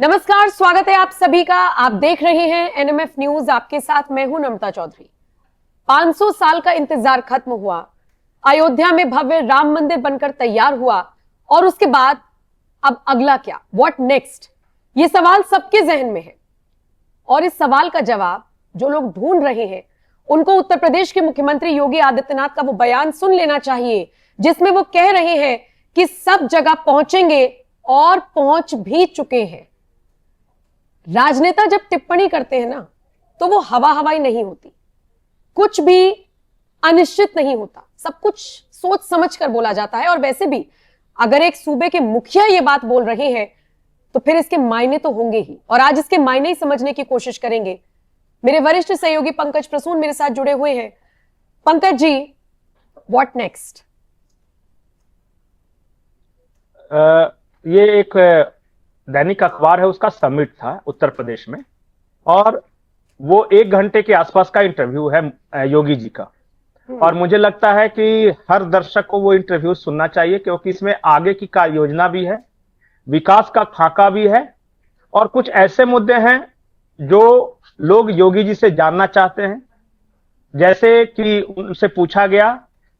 नमस्कार, स्वागत है आप सभी का। आप देख रहे हैं एनएमएफ न्यूज। आपके साथ मैं हूं नम्रता चौधरी। 500 साल का इंतजार खत्म हुआ। अयोध्या में भव्य राम मंदिर बनकर तैयार हुआ और उसके बाद अब अगला क्या, व्हाट नेक्स्ट, ये सवाल सबके जहन में है। और इस सवाल का जवाब जो लोग ढूंढ रहे हैं उनको उत्तर प्रदेश के मुख्यमंत्री योगी आदित्यनाथ का वो बयान सुन लेना चाहिए जिसमें वो कह रहे हैं कि सब जगह पहुंचेंगे और पहुंच भी चुके हैं। राजनेता जब टिप्पणी करते हैं ना तो वो हवा हवाई नहीं होती, कुछ भी अनिश्चित नहीं होता, सब कुछ सोच समझ कर बोला जाता है। और वैसे भी अगर एक सूबे के मुखिया ये बात बोल रहे हैं तो फिर इसके मायने तो होंगे ही, और आज इसके मायने ही समझने की कोशिश करेंगे। मेरे वरिष्ठ सहयोगी पंकज प्रसून मेरे साथ जुड़े हुए हैं। Pankaj ji, what next? ये एक दैनिक अखबार है, उसका समिट था उत्तर प्रदेश में, और वो 1 घंटे के आसपास का इंटरव्यू है योगी जी का। और मुझे लगता है कि हर दर्शक को वो इंटरव्यू सुनना चाहिए, क्योंकि इसमें आगे की कार्य योजना भी है, विकास का खाका भी है, और कुछ ऐसे मुद्दे हैं जो लोग योगी जी से जानना चाहते हैं। जैसे कि उनसे पूछा गया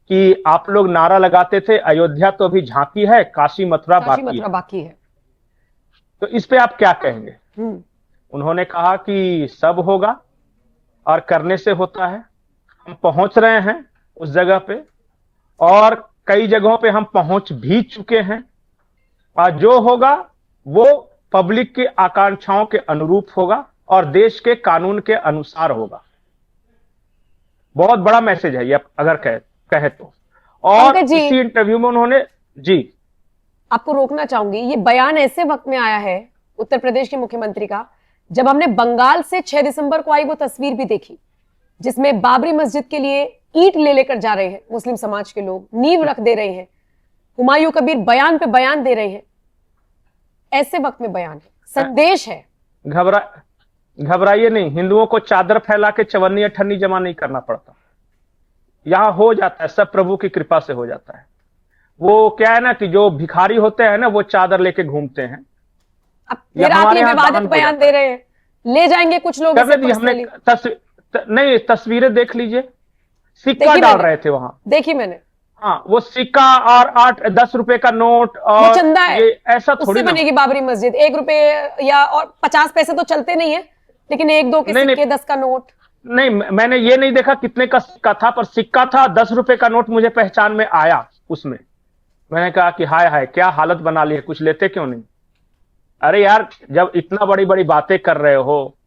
कि आप लोग नारा लगाते थे अयोध्या तो अभी झांकी है, काशी मथुरा बाकी है, तो इस पे आप क्या कहेंगे? उन्होंने कहा कि सब होगा और करने से होता है। हम पहुंच रहे हैं उस जगह पे, और कई जगहों पे हम पहुंच भी चुके हैं, और जो होगा वो पब्लिक की आकांक्षाओं के अनुरूप होगा और देश के कानून के अनुसार होगा। बहुत बड़ा मैसेज है ये, अगर कहे तो। और इसी इंटरव्यू में उन्होंने आपको रोकना चाहूंगी, ये बयान ऐसे वक्त में आया है उत्तर प्रदेश के मुख्यमंत्री का जब हमने बंगाल से 6 दिसंबर को आई वो तस्वीर भी देखी जिसमें बाबरी मस्जिद के लिए ईंट ले लेकर जा रहे हैं मुस्लिम समाज के लोग, नींव रख दे रहे हैं, हुमायूं कबीर बयान पे बयान दे रहे हैं। ऐसे वक्त में बयान है, संदेश है। घबराइए नहीं, हिंदुओं को चादर फैला के चवन्नी अठन्नी जमा नहीं करना पड़ता। यहां हो जाता है, सब प्रभु की कृपा से हो जाता है। वो क्या है ना कि जो भिखारी होते हैं ना वो चादर लेके घूमते हैं। अब फिर आप ये विवादित बयान दे रहे हैं, ले जाएंगे कुछ लोग। हमने नहीं, तस्वीरें देख लीजिए, सिक्का डाल रहे थे वहां, देखी मैंने। हाँ, वो सिक्का और 8-10 रुपए का नोट, और चंदा है, ये ऐसा थोड़ी बनेगी बाबरी मस्जिद। 1 रुपए या और 50 पैसे तो चलते नहीं है, लेकिन 1-2 के सिक्के, 10 का नोट नहीं। मैंने ये नहीं देखा कितने का सिक्का था, पर सिक्का था, 10 रुपए का नोट मुझे पहचान में आया उसमें। मैंने कहा कि हाय हाय, क्या हालत बना ली है, कुछ लेते क्यों नहीं? अरे यार, जब इतना बड़ी बड़ी बातें कर रहे हो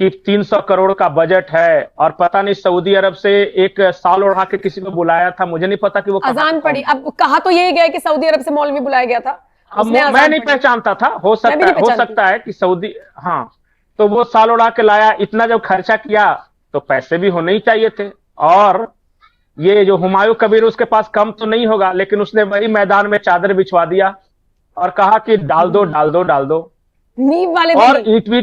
कि 300 करोड़ का बजट है, और पता नहीं सऊदी अरब से एक साल उड़ा के किसी को बुलाया था, मुझे नहीं पता कि वो अजान पड़ी। अब कहा तो यही गया कि सऊदी अरब से मौलवी बुलाया गया था। अब मैं नहीं पहचानता था, हो सकता है कि सऊदी, हाँ, तो वो साल उड़ा के लाया। इतना जब खर्चा किया तो पैसे भी होने ही चाहिए थे। और ये जो हुमायूं कबीर, उसके पास कम तो नहीं होगा, लेकिन उसने वही मैदान में चादर बिछवा दिया और कहा कि डाल दो डाल दो डाल दो, नींव वाले और ईंट भी।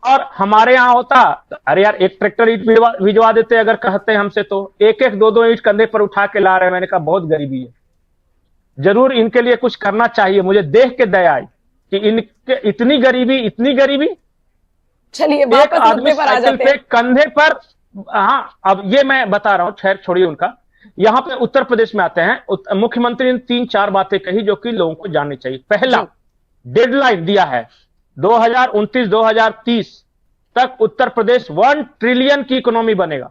और हमारे यहाँ होता, अरे यार, एक ट्रैक्टर ईंट भिजवा देते अगर कहते हैं हमसे, तो 1-1, 2-2 ईंट कंधे पर उठा के ला रहे हैं। मैंने कहा बहुत गरीबी है, जरूर इनके लिए कुछ करना चाहिए। मुझे देख के दया आई कि इनके इतनी गरीबी। चलिए एक आदमी साइकिल पे कंधे पर, हाँ, अब ये मैं बता रहा हूं, खैर छोड़िए उनका। यहां पे उत्तर प्रदेश में आते हैं। मुख्यमंत्री ने 3-4 बातें कही जो कि लोगों को जाननी चाहिए। पहला, डेडलाइन दिया है 2029-2030 तक उत्तर प्रदेश 1 ट्रिलियन की इकोनॉमी बनेगा।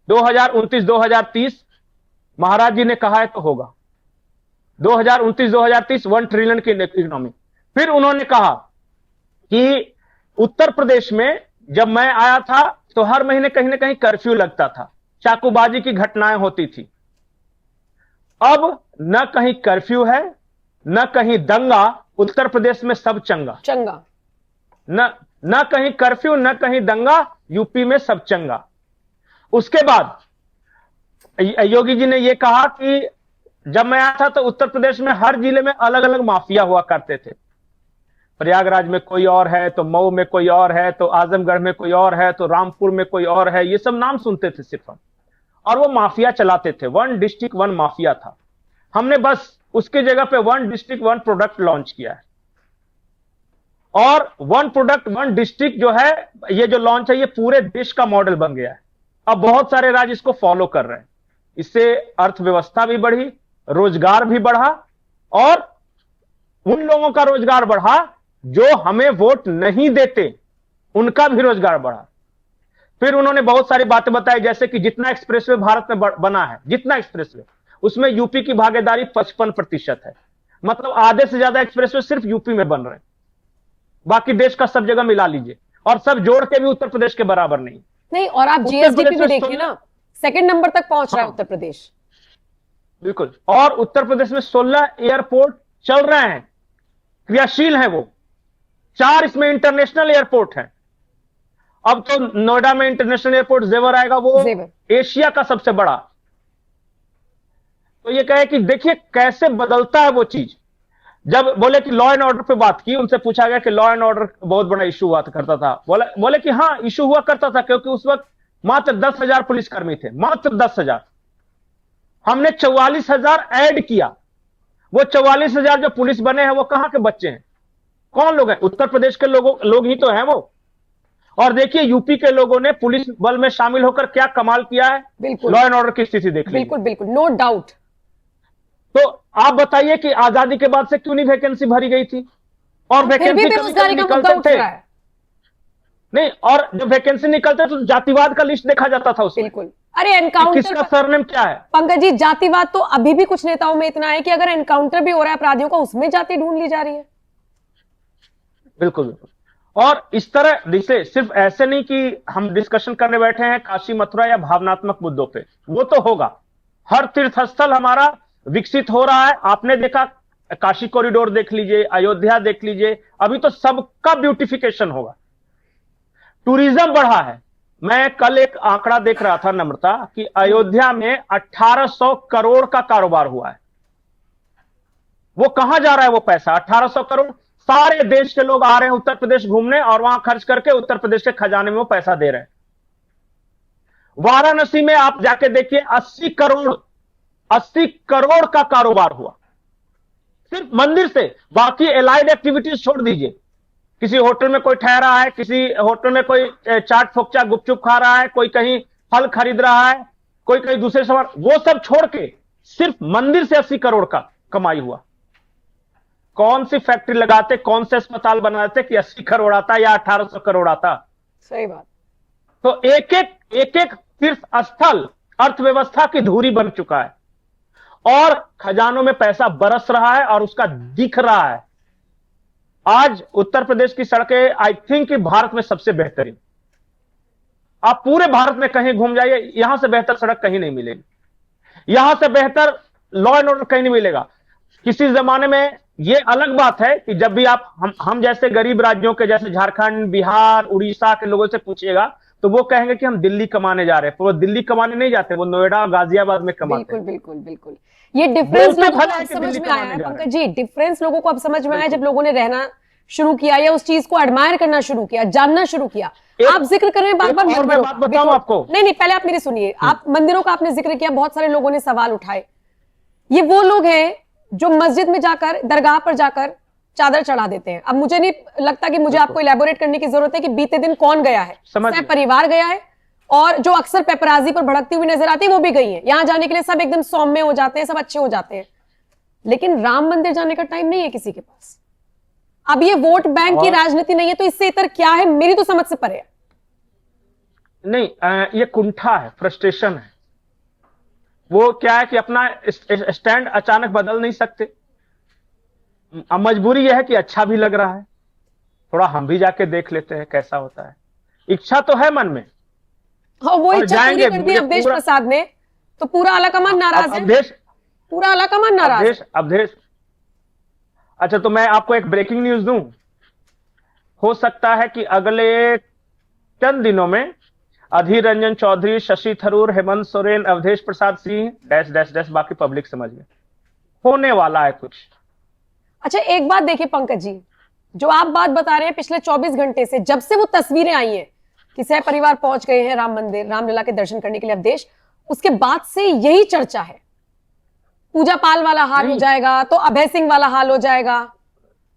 2029-2030 महाराज जी ने कहा है तो होगा। 2029-2030 1 ट्रिलियन की इकोनॉमी। फिर उन्होंने कहा कि उत्तर प्रदेश में जब मैं आया था तो हर महीने कहीं ना कहीं कर्फ्यू लगता था, चाकूबाजी की घटनाएं होती थी। अब न कहीं कर्फ्यू है, न कहीं दंगा, उत्तर प्रदेश में सब चंगा। न कहीं कर्फ्यू, न कहीं दंगा, यूपी में सब चंगा। उसके बाद योगी जी ने यह कहा कि जब मैं आया था तो उत्तर प्रदेश में हर जिले में अलग अलग माफिया हुआ करते थे। प्रयागराज में कोई और है, तो मऊ में कोई और है, तो आजमगढ़ में कोई और है, तो रामपुर में कोई और है। ये सब नाम सुनते थे सिर्फ हम, और वो माफिया चलाते थे। 1 डिस्ट्रिक्ट 1 माफिया था। हमने बस उसकी जगह पे 1 डिस्ट्रिक्ट 1 प्रोडक्ट लॉन्च किया है। और वन प्रोडक्ट वन डिस्ट्रिक्ट जो है, ये जो लॉन्च है, ये पूरे देश का मॉडल बन गया है। अब बहुत सारे राज्य इसको फॉलो कर रहे हैं। इससे अर्थव्यवस्था भी बढ़ी, रोजगार भी बढ़ा, और उन लोगों का रोजगार बढ़ा जो हमें वोट नहीं देते, उनका भी रोजगार बढ़ा। फिर उन्होंने बहुत सारी बातें बताई, जैसे कि जितना एक्सप्रेसवे भारत में बना है, जितना एक्सप्रेसवे, उसमें यूपी की भागीदारी 55% है। मतलब आधे से ज्यादा एक्सप्रेसवे सिर्फ यूपी में बन रहे हैं, बाकी देश का सब जगह मिला लीजिए, और सब जोड़ के भी उत्तर प्रदेश के बराबर नहीं। नहीं, और आप उत्तर जीएसडीपी प्रदेश भी में देखिए ना, सेकंड नंबर तक पहुंच रहा है हाँ। उत्तर प्रदेश। बिल्कुल, और उत्तर प्रदेश में 16 एयरपोर्ट चल रहे हैं, क्रियाशील हैं वो, 4 इसमें इंटरनेशनल एयरपोर्ट हैं। अब तो नोएडा में इंटरनेशनल एयरपोर्ट जेवर आएगा, वो जेवर। एशिया का सबसे बड़ा। तो ये कहे कि देखिए कैसे बदलता है वो चीज। जब बोले कि लॉ एंड ऑर्डर पे बात की, उनसे पूछा गया कि लॉ एंड ऑर्डर बहुत बड़ा इशू हुआ करता था, बोले कि हाँ इशू हुआ करता था, क्योंकि उस वक्त मात्र 10,000 पुलिसकर्मी थे, मात्र 10,000। हमने 44,000 ऐड किया। वो 44,000 जो पुलिस बने हैं वो कहां के बच्चे हैं, कौन लोग हैं? उत्तर प्रदेश के लोग ही तो हैं वो। और देखिए यूपी के लोगों ने पुलिस बल में शामिल होकर क्या कमाल किया है। बिल्कुल, लॉ एंड ऑर्डर की स्थिति देख लीजिए। बिल्कुल बिल्कुल, नो डाउट। तो आप बताइए कि आजादी के बाद से क्यों नहीं वैकेंसी भरी गई थी? और फिर भी वैकेंसी बेरोजगारी का मुद्दा उठ रहा है। नहीं, और जब वैकेंसी निकलते तो जातिवाद का लिस्ट देखा जाता था उसमें। बिल्कुल, अरे एनकाउंटर, किसका सरनेम क्या है। पंकज जी, जातिवाद तो अभी भी कुछ नेताओं में इतना है कि अगर एनकाउंटर भी हो रहा है अपराधियों का, उसमें जाति ढूंढ ली जा रही है। बिल्कुल बिल्कुल। और इस तरह जैसे सिर्फ ऐसे नहीं कि हम डिस्कशन करने बैठे हैं काशी मथुरा या भावनात्मक मुद्दों पे, वो तो होगा। हर तीर्थ स्थल हमारा विकसित हो रहा है। आपने देखा, काशी कॉरिडोर देख लीजिए, अयोध्या देख लीजिए, अभी तो सबका ब्यूटिफिकेशन होगा। टूरिज्म बढ़ा है। मैं कल एक आंकड़ा देख रहा था नम्रता, कि अयोध्या में 1800 करोड़ का कारोबार हुआ है। वो कहां जा रहा है वो पैसा? 1800 करोड़ सारे देश के लोग आ रहे हैं उत्तर प्रदेश घूमने, और वहां खर्च करके उत्तर प्रदेश के खजाने में वो पैसा दे रहे हैं। वाराणसी में आप जाके देखिए, 80 करोड़ का कारोबार हुआ सिर्फ मंदिर से। बाकी एलाइड एक्टिविटीज छोड़ दीजिए, किसी होटल में कोई ठहरा है, किसी होटल में कोई चाट फोकचा गुपचुप खा रहा है, कोई कहीं फल खरीद रहा है, कोई कहीं दूसरे सामान, वो सब छोड़ के सिर्फ मंदिर से 80 करोड़ का कमाई हुआ। कौन सी फैक्ट्री लगाते, कौन से अस्पताल बनाते कि 80 करोड़ आता या 1800 करोड़ आता? सही बात। तो एक एक तीर्थ स्थल अर्थव्यवस्था की धुरी बन चुका है, और खजानों में पैसा बरस रहा है, और उसका दिख रहा है। आज उत्तर प्रदेश की सड़कें आई थिंक कि भारत में सबसे बेहतरीन। आप पूरे भारत में कहीं घूम जाइए, यहां से बेहतर सड़क कहीं नहीं मिलेगी, यहां से बेहतर लॉ एंड ऑर्डर कहीं नहीं मिलेगा। किसी जमाने में ये अलग बात है कि जब भी आप हम जैसे गरीब राज्यों के, जैसे झारखंड, बिहार, उड़ीसा के लोगों से पूछिएगा तो वो कहेंगे कि हम दिल्ली कमाने जा रहे हैं। पर वो दिल्ली कमाने नहीं जाते, वो नोएडा, गाजियाबाद में कमाते हैं। बिल्कुल बिल्कुल बिल्कुल। ये डिफरेंस बोलते लोगों को भले हैं अब कि समझ दिल्ली में आया कमाने है जा रहे हैं। पंकज जी, डिफरेंस लोगों को अब समझ में आया जब लोगों ने रहना शुरू किया या उस चीज को एडमायर करना शुरू किया, जानना शुरू किया। आप जिक्र कर रहे हैं बार बार और मैं बात बताऊं आपको। नहीं, पहले आप मेरी सुनिए। आप मंदिरों का आपने जिक्र किया, बहुत सारे लोगों ने सवाल उठाए। ये वो लोग हैं जो मस्जिद में जाकर, दरगाह पर जाकर चादर चढ़ा देते हैं। अब मुझे नहीं लगता कि मुझे आपको इलेबोरेट करने की जरूरत है कि बीते दिन कौन गया है। सब परिवार गया है, और जो अक्सर पेपराजी पर भड़कती हुई नजर आती है वो भी गई है। यहां जाने के लिए सब एकदम सौम्य हो जाते हैं, सब अच्छे हो जाते हैं, लेकिन राम मंदिर जाने का टाइम नहीं है किसी के पास। अब ये वोट बैंक की राजनीति नहीं है, तो इससे इतर क्या है? मेरी तो समझ से परे है। नहीं, ये कुंठा है, फ्रस्ट्रेशन है। वो क्या है कि अपना स्टैंड अचानक बदल नहीं सकते। अब मजबूरी यह है कि अच्छा भी लग रहा है, थोड़ा हम भी जाके देख लेते हैं कैसा होता है। इच्छा तो है मन में, हाँ, वो इच्छा पूरी कर दी अवधेश प्रसाद ने, तो पूरा आलाकमान नाराज है। पूरा आलाकमान नाराज है। अच्छा, तो मैं आपको एक ब्रेकिंग न्यूज दूं। हो सकता है कि अगले चंद दिनों में Adhir Ranjan Chaudhary, Shashi Tharoor, Hemant Soren, Awadhesh Prasad Singh dash dash dash, बाकी पब्लिक समझ में होने वाला है कुछ। अच्छा, एक बात देखिए पंकज जी, जो आप बात बता रहे हैं पिछले 24 घंटे से, जब से वो तस्वीरें आई हैं कि सह परिवार पहुंच गए हैं राम मंदिर, रामलला के दर्शन करने के लिए अवधेश, उसके बाद से यही चर्चा है। पूजा पाल वाला हाल हो जाएगा तो अभय सिंह वाला हाल हो जाएगा।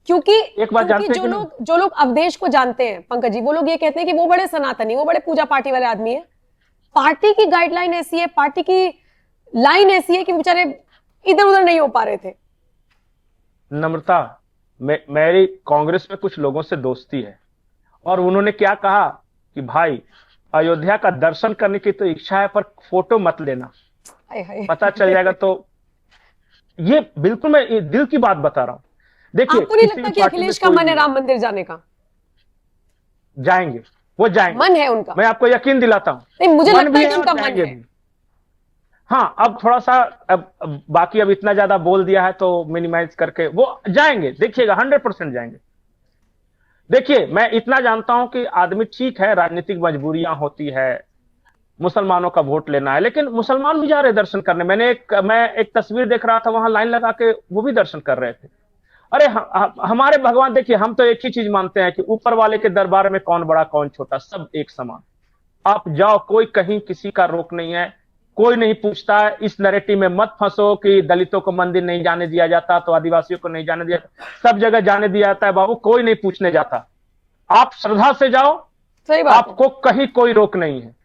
क्योंकि एक बात जानते हैं कि जो लोग अवधेश को जानते हैं पंकज जी, वो लोग ये कहते हैं कि वो बड़े सनातनी, वो बड़े पूजा पार्टी वाले आदमी है। पार्टी की गाइडलाइन ऐसी है, पार्टी की लाइन ऐसी है कि बेचारे इधर उधर नहीं हो पा रहे थे। नम्रता, मेरी कांग्रेस में कुछ लोगों से दोस्ती है और उन्होंने क्या कहा कि भाई अयोध्या का दर्शन करने की तो इच्छा है पर फोटो मत लेना, पता चल जाएगा। तो ये बिल्कुल मैं ये दिल की बात बता रहा हूं। देखिए, आपको नहीं लगता कि अखिलेश का मन है राम मंदिर जाने का? जाएंगे, वो जाएंगे, मन है उनका, मैं आपको यकीन दिलाता हूं। नहीं मुझे लगता है कि उनका मन है। हाँ, अब थोड़ा सा बाकी अब इतना ज्यादा बोल दिया है तो मिनिमाइज करके वो जाएंगे, देखिएगा 100% जाएंगे। देखिए, मैं इतना जानता हूं कि आदमी ठीक है, राजनीतिक मजबूरियां होती है, मुसलमानों का वोट लेना है, लेकिन मुसलमान भी जा रहे दर्शन करने। मैं एक तस्वीर देख रहा था, वहां लाइन लगा के वो भी दर्शन कर रहे थे। अरे हमारे भगवान, देखिए हम तो एक ही चीज मानते हैं कि ऊपर वाले के दरबार में कौन बड़ा कौन छोटा, सब एक समान। आप जाओ, कोई कहीं किसी का रोक नहीं है, कोई नहीं पूछता है। इस नैरेटिव में मत फंसो कि दलितों को मंदिर नहीं जाने दिया जाता तो आदिवासियों को नहीं जाने दिया, सब जगह जाने दिया जाता है बाबू, कोई नहीं पूछने जाता। आप श्रद्धा से जाओ, सही बात आपको कहीं कोई रोक नहीं है।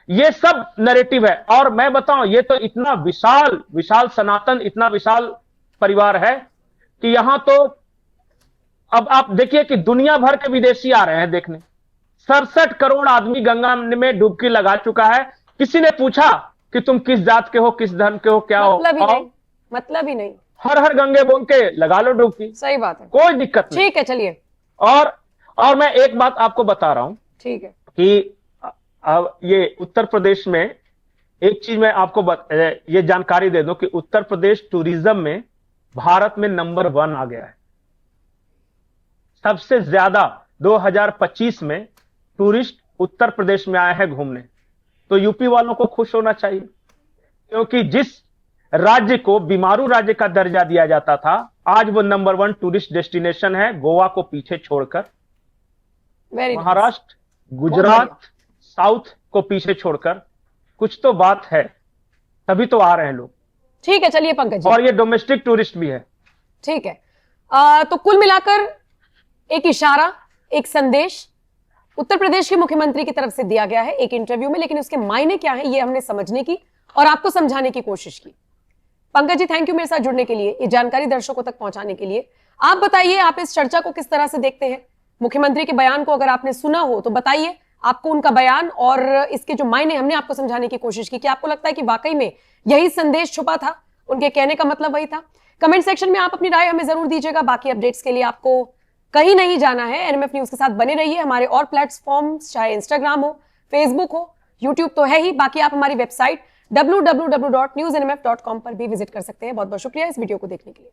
ये सब नैरेटिव है। और मैं बताऊं, ये तो इतना विशाल विशाल सनातन, इतना विशाल परिवार है कि यहां तो अब आप देखिए कि दुनिया भर के विदेशी आ रहे हैं देखने। 67 करोड़ आदमी गंगा में डुबकी लगा चुका है। किसी ने पूछा कि तुम किस जात के हो, किस धर्म के हो, क्या हो? मतलब ही नहीं। हर हर गंगे बोल के लगा लो डुबकी, सही बात है, कोई दिक्कत नहीं। ठीक है, चलिए। और मैं एक बात आपको बता रहा हूं, ठीक है, कि अब ये उत्तर प्रदेश में एक चीज मैं आपको ये जानकारी दे दूं कि उत्तर प्रदेश टूरिज्म में भारत में नंबर 1 आ गया है। सबसे ज्यादा 2025 में टूरिस्ट उत्तर प्रदेश में आए हैं घूमने। तो यूपी वालों को खुश होना चाहिए, क्योंकि जिस राज्य को बीमारू राज्य का दर्जा दिया जाता था, आज वो नंबर 1 टूरिस्ट डेस्टिनेशन है, गोवा को पीछे छोड़कर। महाराष्ट्र, गुजरात, साउथ को पीछे छोड़कर। कुछ तो बात है, तभी तो आ रहे हैं लोग। ठीक है, चलिए पंकज जी। और ये डोमेस्टिक टूरिस्ट भी है। ठीक है, तो कुल मिलाकर एक इशारा, एक संदेश उत्तर प्रदेश के मुख्यमंत्री की तरफ से दिया गया है एक इंटरव्यू में, लेकिन उसके मायने क्या है ये हमने समझने की और आपको समझाने की कोशिश की। पंकज जी, थैंक यू मेरे साथ जुड़ने के लिए, ये जानकारी दर्शकों तक पहुंचाने के लिए। आप बताइए, आप इस चर्चा को किस तरह से देखते हैं? मुख्यमंत्री के बयान को अगर आपने सुना हो तो बताइए आपको उनका बयान और इसके जो मायने हमने आपको समझाने की कोशिश की, कि आपको लगता है कि वाकई में यही संदेश छुपा था, उनके कहने का मतलब वही था? कमेंट सेक्शन में आप अपनी राय हमें जरूर दीजिएगा। बाकी अपडेट्स के लिए आपको कहीं नहीं जाना है, एनएमएफ न्यूज के साथ बने रहिए। हमारे और प्लेटफॉर्म्स, चाहे इंस्टाग्राम हो, फेसबुक हो, यूट्यूब तो है ही, बाकी आप हमारी वेबसाइट www.newsnmf.com पर भी विजिट कर सकते हैं। बहुत बहुत शुक्रिया इस वीडियो को देखने के लिए।